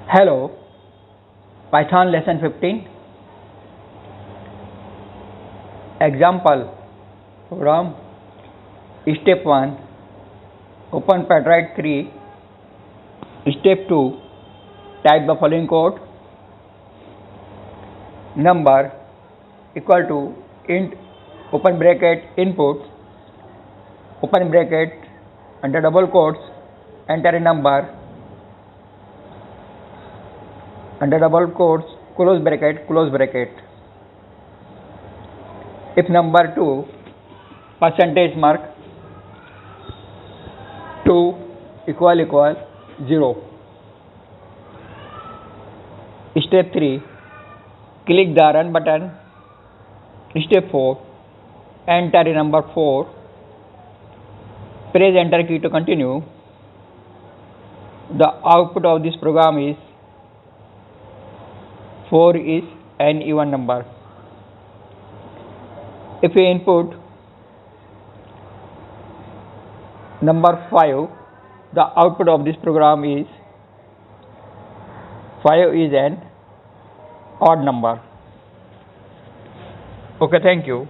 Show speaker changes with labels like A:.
A: Hello, Python lesson 15. Example program. Step 1, open Python 3. Step 2, type the following code. Number equal to int open bracket input open bracket under double quotes enter a number under double quotes close bracket. If number 2 percentage mark 2 equal 0. Step 3, click the run button. Step 4, enter a number 4. Press enter key to continue. The output of this program is 4 is an even number. If we input number 5, the output of this program is 5 is an odd number. Okay, thank you.